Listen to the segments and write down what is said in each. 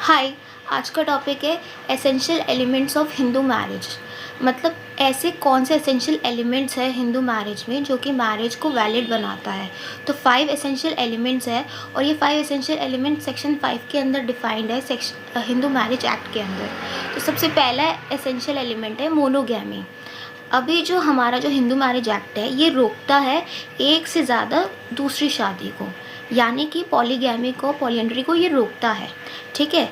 हाय। आज का टॉपिक है essential elements of Hindu marriage. मतलब ऐसे कौन से एसेंशियल एलिमेंट्स हैं हिंदू मैरिज में जो कि मैरिज को वैलिड बनाता है। तो 5 एसेंशियल एलिमेंट्स है और ये 5 एसेंशियल एलिमेंट सेक्शन 5 के अंदर डिफाइंड है हिंदू मैरिज एक्ट के अंदर। तो सबसे पहला एसेंशियल एलिमेंट है मोनोगैमी। अभी जो हमारा जो हिंदू मैरिज एक्ट है ये रोकता है एक से ज़्यादा दूसरी शादी को, यानी कि पॉलीगैमी को, पॉलीएंड्री को ये रोकता है। ठीक है।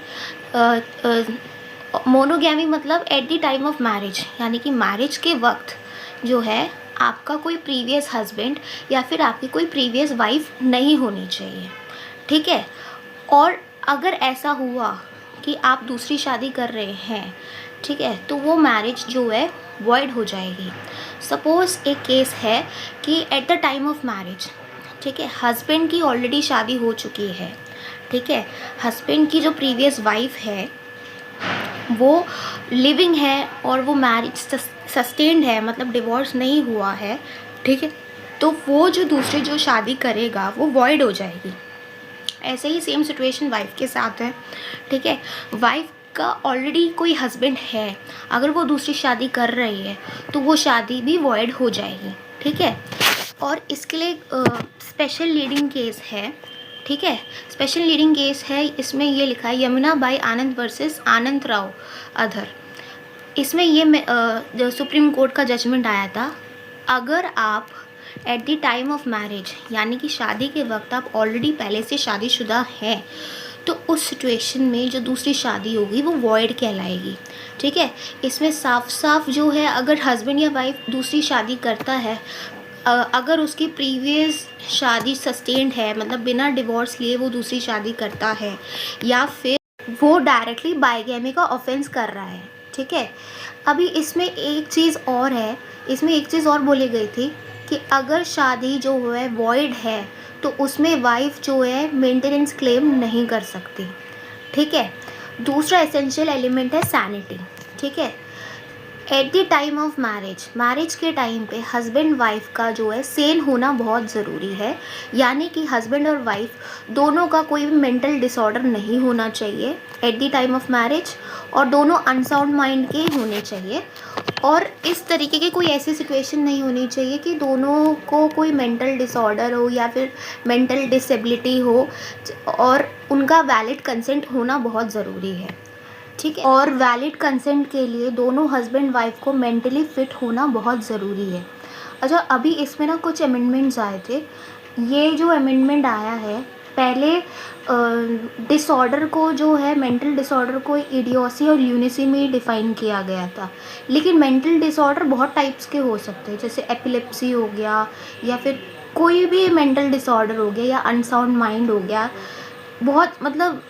मोनोगैमी मतलब at the time of marriage, यानी कि मैरिज के वक्त जो है आपका कोई प्रीवियस हस्बैंड या फिर आपकी कोई प्रीवियस वाइफ नहीं होनी चाहिए। ठीक है। और अगर ऐसा हुआ कि आप दूसरी शादी कर रहे हैं, ठीक है, तो वो मैरिज जो है वॉइड हो जाएगी। सपोज़ एक केस है कि at the time of marriage, ठीक है, हस्बैंड की ऑलरेडी शादी हो चुकी है। ठीक है। हस्बैंड की जो प्रीवियस वाइफ है वो लिविंग है और वो मैरिज सस्टेन्ड है, मतलब डिवोर्स नहीं हुआ है। ठीक है। तो वो जो दूसरी जो शादी करेगा वो वॉइड हो जाएगी। ऐसे ही सेम सिचुएशन वाइफ के साथ है। ठीक है। वाइफ का ऑलरेडी कोई हस्बैंड है, अगर वो दूसरी शादी कर रही है तो वो शादी भी वॉइड हो जाएगी। ठीक है। और इसके लिए स्पेशल लीडिंग केस है। ठीक है। स्पेशल लीडिंग केस है, इसमें ये लिखा है यमुना बाई आनंद वर्सेस आनंद राव अधर। इसमें ये जो सुप्रीम कोर्ट का जजमेंट आया था, अगर आप at the time of marriage, यानी कि शादी के वक्त आप ऑलरेडी पहले से शादीशुदा हैं, तो उस सिचुएशन में जो दूसरी शादी होगी वो वॉइड कहलाएगी। ठीक है। इसमें साफ साफ जो है, अगर हस्बैंड या वाइफ दूसरी शादी करता है, अगर उसकी प्रीवियस शादी सस्टेन्ड है, मतलब बिना डिवोर्स लिए वो दूसरी शादी करता है, या फिर वो डायरेक्टली बाइगैमी का ऑफेंस कर रहा है। ठीक है। अभी इसमें एक चीज़ और है, इसमें एक चीज़ और बोली गई थी कि अगर शादी जो है वॉइड है तो उसमें वाइफ जो है मेंटेनेंस क्लेम नहीं कर सकती। ठीक है। दूसरा एसेंशियल एलिमेंट है सैनिटी। ठीक है। At the time of marriage, marriage के टाइम पे हस्बैंड वाइफ का जो है सेन होना बहुत ज़रूरी है, यानी कि हस्बैंड और वाइफ दोनों का कोई भी मेंटल डिसऑर्डर नहीं होना चाहिए at the time of marriage, और दोनों अनसाउंड माइंड के होने चाहिए। और इस तरीके की कोई ऐसी सिचुएशन नहीं होनी चाहिए कि दोनों को कोई मेंटल डिसऑर्डर हो या फिर मेंटल डिसेबिलिटी हो, और उनका वैलिड कंसेंट होना बहुत ज़रूरी है। ठीक है। और वैलिड कंसेंट के लिए दोनों हस्बैंड वाइफ को मेंटली फिट होना बहुत ज़रूरी है। अच्छा, अभी इसमें ना कुछ अमेंडमेंट्स आए थे। ये जो अमेंडमेंट आया है, पहले डिसऑर्डर को जो है, मेंटल डिसऑर्डर को इडियोसी और ल्यूनेसी में डिफ़ाइन किया गया था, लेकिन मेंटल डिसऑर्डर बहुत टाइप्स के हो सकते हैं, जैसे एपिलेप्सी हो गया या फिर कोई भी मेंटल डिसऑर्डर हो गया या अनसाउंड माइंड हो गया। बहुत मतलब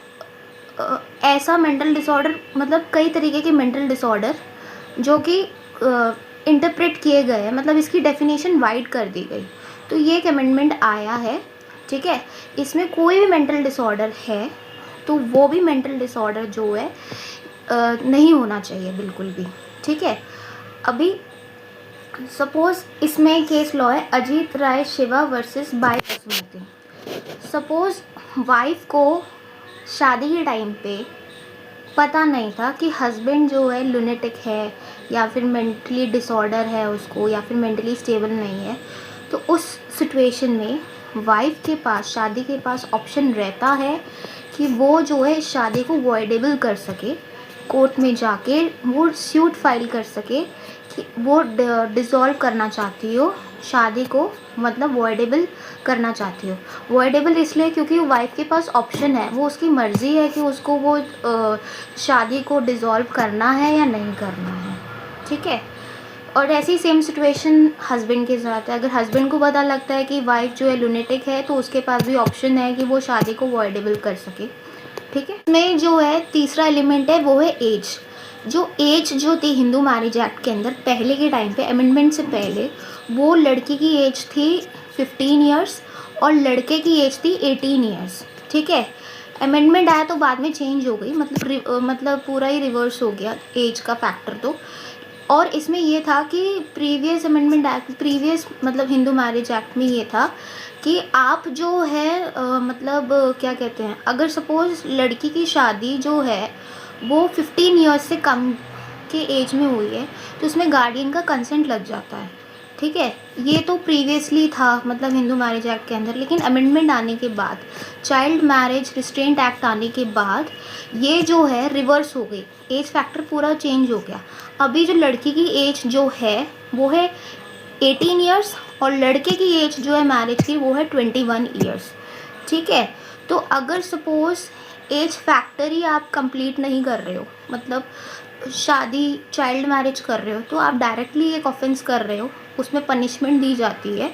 ऐसा मेंटल डिसऑर्डर, मतलब कई तरीके के मेंटल डिसऑर्डर जो कि इंटरप्रेट किए गए हैं, मतलब इसकी डेफिनेशन वाइड कर दी गई। तो ये एक अमेंडमेंट आया है। ठीक है। इसमें कोई भी मेंटल डिसऑर्डर है तो वो भी मेंटल डिसऑर्डर जो है नहीं होना चाहिए बिल्कुल भी। ठीक है। अभी सपोज़ इसमें केस लॉ है Ajit Rai Shiva versus Bai Basumati. Suppose wife को शादी के टाइम पे पता नहीं था कि हस्बैंड जो है लुनेटिक है या फिर मेंटली डिसऑर्डर है उसको, या फिर मेंटली स्टेबल नहीं है, तो उस सिचुएशन में वाइफ के पास, शादी के पास ऑप्शन रहता है कि वो जो है शादी को वॉइडेबल कर सके, कोर्ट में जाके वो सूट फाइल कर सके कि वो डिसॉल्व करना चाहती हो शादी को, मतलब वॉइडेबल करना चाहती हो। वॉइडेबल इसलिए क्योंकि वाइफ के पास ऑप्शन है, वो उसकी मर्ज़ी है कि उसको वो शादी को डिसॉल्व करना है या नहीं करना है। ठीक है। और ऐसी सेम सिचुएशन हस्बैंड के साथ है। अगर हस्बैंड को पता लगता है कि वाइफ जो है लुनेटिक है तो उसके पास भी ऑप्शन है कि वो शादी को वॉइडेबल कर सके। ठीक है। इसमें जो है तीसरा एलिमेंट है वो है एज। जो एज जो थी हिंदू मैरिज एक्ट के अंदर पहले के टाइम पे, अमेंडमेंट से पहले, वो लड़की की एज थी 15 ईयर्स और लड़के की एज थी 18 ईयर्स। ठीक है। अमेंडमेंट आया तो बाद में चेंज हो गई, मतलब पूरा ही रिवर्स हो गया एज का फैक्टर तो। और इसमें ये था कि प्रीवियस अमेंडमेंट एक्ट, प्रीवियस मतलब हिंदू मैरिज एक्ट में ये था कि आप जो है मतलब क्या कहते हैं, अगर सपोज़ लड़की की शादी जो है वो 15 इयर्स से कम के एज में हुई है, तो उसमें गार्डियन का कंसेंट लग जाता है, ठीक है। ये तो प्रीवियसली था मतलब हिंदू मैरिज एक्ट के अंदर, लेकिन अमेंडमेंट आने के बाद, चाइल्ड मैरिज रिस्ट्रेंट एक्ट आने के बाद ये जो है रिवर्स हो गई, एज फैक्टर पूरा चेंज हो गया। अभी जो लड़की की एज जो है वो है 18 ईयर्स और लड़के की एज जो है मैरिज की वो है 21 ईयर्स, ठीक है। तो अगर सपोज़ एज फैक्टर ही आप कंप्लीट नहीं कर रहे हो, मतलब शादी चाइल्ड मैरिज कर रहे हो, तो आप डायरेक्टली एक ऑफेंस कर रहे हो, उसमें पनिशमेंट दी जाती है,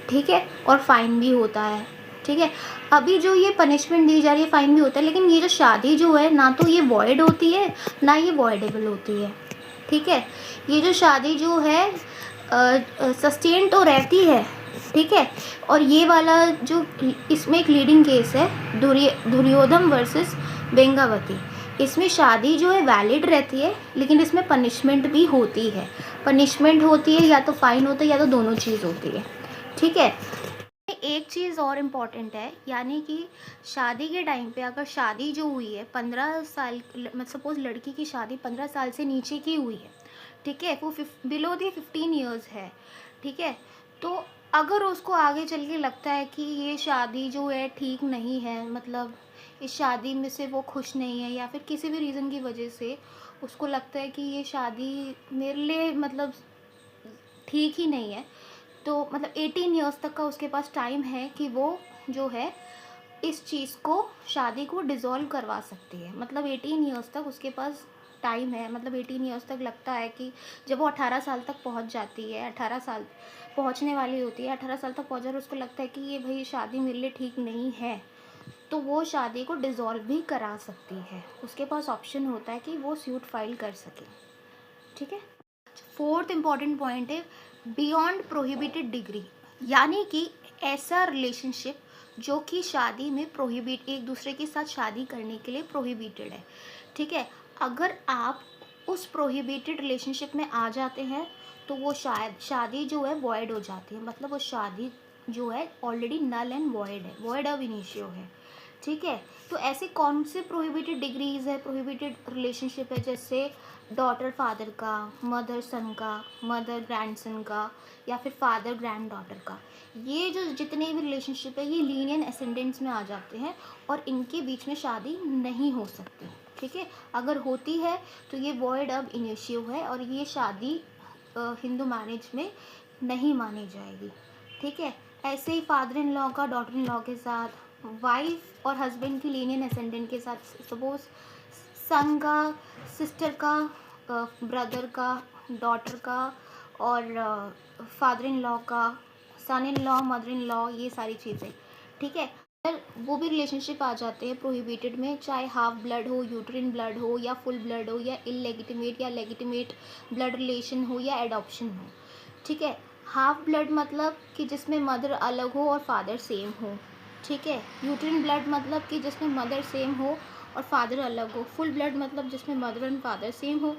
ठीक है, और फाइन भी होता है, ठीक है। अभी जो ये पनिशमेंट दी जा रही है, फाइन भी होता है, लेकिन ये जो शादी जो है ना तो ये वॉइड होती है ना ये वॉइडेबल होती है, ठीक है। ये जो शादी जो है सस्टेन तो रहती है, ठीक है। और ये वाला जो इसमें एक लीडिंग केस है दुर्योधन वर्सेस बेंगावती, इसमें शादी जो है वैलिड रहती है, लेकिन इसमें पनिशमेंट भी होती है। पनिशमेंट होती है या तो फाइन होता है या तो दोनों चीज़ होती है, ठीक है। एक चीज़ और इम्पॉर्टेंट है, यानी कि शादी के टाइम पे अगर शादी जो हुई है 15 साल, मतलब सपोज़ लड़की की शादी 15 साल से नीचे की हुई है, ठीक है, वो बिलो दी 15 ईयर्स है, ठीक है। तो अगर उसको आगे चल के लगता है कि ये शादी जो है ठीक नहीं है, मतलब इस शादी में से वो खुश नहीं है, या फिर किसी भी रीज़न की वजह से उसको लगता है कि ये शादी मेरे लिए मतलब ठीक ही नहीं है, तो मतलब 18 ईयर्स तक का उसके पास टाइम है कि वो जो है इस चीज़ को, शादी को डिज़ोल्व करवा सकती है। मतलब 18 ईयर्स तक उसके पास टाइम है, मतलब 18 ईयर्स तक लगता है कि जब वो 18 साल तक पहुंच जाती है, 18 साल पहुंचने वाली होती है, 18 साल तक पहुंच जाए, उसको लगता है कि ये भाई शादी मेरे लिए ठीक नहीं है, तो वो शादी को डिज़ोल्व भी करा सकती है। उसके पास ऑप्शन होता है कि वो सूट फाइल कर सके, ठीक है। फोर्थ इम्पॉर्टेंट पॉइंट है बियॉन्ड प्रोहिबिटेड डिग्री, यानी कि ऐसा रिलेशनशिप जो कि शादी में प्रोहिबिट, एक दूसरे के साथ शादी करने के लिए प्रोहिबिटेड है, ठीक है। अगर आप उस प्रोहिबिटेड रिलेशनशिप में आ जाते हैं तो वो शादी जो है वॉइड हो जाती है, मतलब वो शादी जो है ऑलरेडी नल एंड वॉइड है, वॉइड ऑफ इनिशियो है, ठीक है। तो ऐसे कौन से प्रोहिबिटेड डिग्रीज है, प्रोहिबिटेड रिलेशनशिप है, जैसे डॉटर फादर का, मदर सन का, मदर ग्रैंडसन का, या फिर फादर ग्रैंड डॉटर का। ये जो जितने भी रिलेशनशिप है ये लीनियन असेंडेंट्स में आ जाते हैं और इनके बीच में शादी नहीं हो सकती, ठीक है। अगर होती है तो ये वॉइड अब इनिशियो है और ये शादी हिंदू मैरिज में नहीं मानी जाएगी, ठीक है। ऐसे ही फादर इन लॉ का डॉटर इन लॉ के साथ, वाइफ और हस्बैंड की लीनियन असेंडेंट के साथ, सपोज सन का सिस्टर का, ब्रदर का, डॉटर का, और फादर इन लॉ का, son in law, mother in law, ये सारी चीज़ें, ठीक है। वो भी रिलेशनशिप आ जाते हैं प्रोहिबिटेड में, चाहे हाफ ब्लड हो, यूट्रिन ब्लड हो, या फुल ब्लड हो, या इलेगिटिमेट या लेगिटिमेट ब्लड रिलेशन हो, या एडॉप्शन हो, ठीक है। हाफ ब्लड मतलब कि जिसमें मदर अलग हो और फादर सेम हो, ठीक है। यूट्रिन ब्लड मतलब कि जिसमें मदर सेम हो और फादर अलग हो। फुल ब्लड मतलब जिसमें मदर एंड फादर सेम हो,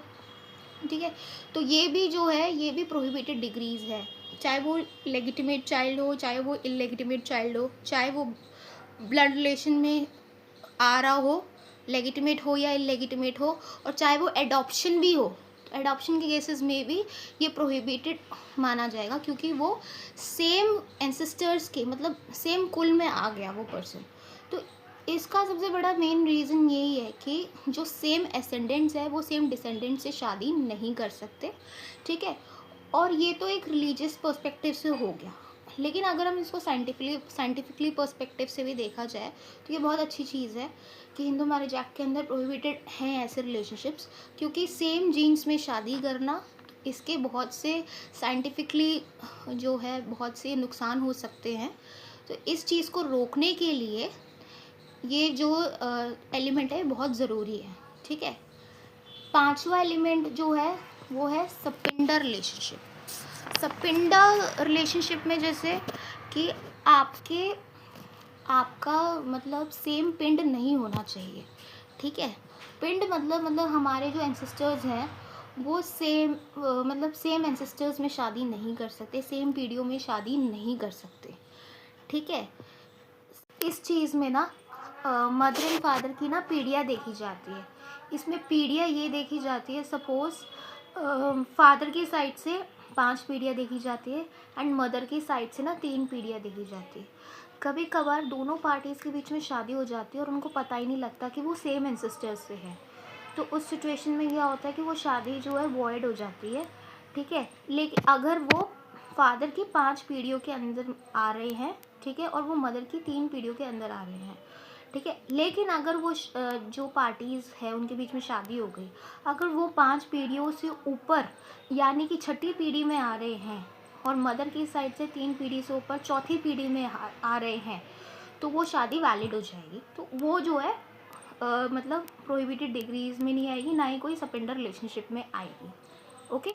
ठीक है। तो ये भी जो है ये भी प्रोहिबिटेड डिग्रीज है, चाहे वो लेगिटिमेट चाइल्ड हो, चाहे वो इलेगिटिमेट चाइल्ड हो, चाहे वो ब्लड रिलेशन में आ रहा हो, लेगिटिमेट हो या इलेगिटिमेट हो, और चाहे वो एडॉप्शन भी हो, तो एडॉप्शन के केसेस में भी ये प्रोहिबिटेड माना जाएगा, क्योंकि वो सेम एंसेस्टर्स के, मतलब सेम कुल में आ गया वो पर्सन। तो इसका सबसे बड़ा मेन रीज़न यही है कि जो सेम एसेंडेंट्स है वो सेम डिसेंडेंट से शादी नहीं कर सकते, ठीक है। और ये तो एक रिलीजियस पर्सपेक्टिव से हो गया, लेकिन अगर हम इसको साइंटिफिकली पर्सपेक्टिव से भी देखा जाए तो ये बहुत अच्छी चीज़ है कि हिंदू मैरिज एक्ट के अंदर प्रोहिबिटेड हैं ऐसे रिलेशनशिप्स, क्योंकि सेम जीन्स में शादी करना, इसके बहुत से साइंटिफिकली जो है बहुत से नुकसान हो सकते हैं। तो इस चीज़ को रोकने के लिए ये जो एलिमेंट है बहुत ज़रूरी है, ठीक है। पांचवा एलिमेंट जो है वो है सपिंडा रिलेशनशिप। सपिंडा रिलेशनशिप में जैसे कि आपका मतलब सेम पिंड नहीं होना चाहिए, ठीक है। पिंड मतलब हमारे जो एंसेस्टर्स हैं वो सेम मतलब सेम एंसेस्टर्स में शादी नहीं कर सकते, सेम पीढ़ियों में शादी नहीं कर सकते, ठीक है। इस चीज़ में ना मदर एंड फादर की ना पीढ़ियाँ देखी जाती है। इसमें पीढ़ियाँ ये देखी जाती है, सपोज़ फादर की साइड से 5 पीढ़ियाँ देखी जाती है एंड मदर की साइड से ना 3 पीढ़ियाँ देखी जाती है। कभी कभार दोनों पार्टीज़ के बीच में शादी हो जाती है और उनको पता ही नहीं लगता कि वो सेम एंसेस्टर्स से हैं। तो उस सिचुएशन में क्या होता है कि वो शादी जो है वॉइड हो जाती है, ठीक है। लेकिन अगर वो फादर की 5 पीढ़ियों के अंदर आ रहे हैं, ठीक है, और वो मदर की 3 पीढ़ियों के अंदर आ रहे हैं, ठीक है। लेकिन अगर वो जो पार्टीज़ है उनके बीच में शादी हो गई, अगर वो 5 पीढ़ियों से ऊपर यानी कि छठी पीढ़ी में आ रहे हैं और मदर की साइड से 3 पीढ़ी से ऊपर चौथी पीढ़ी में आ रहे हैं, तो वो शादी वैलिड हो जाएगी। तो वो जो है मतलब प्रोहिबिटेड डिग्रीज में नहीं आएगी, ना ही कोई सपेंडर रिलेशनशिप में आएगी। ओके।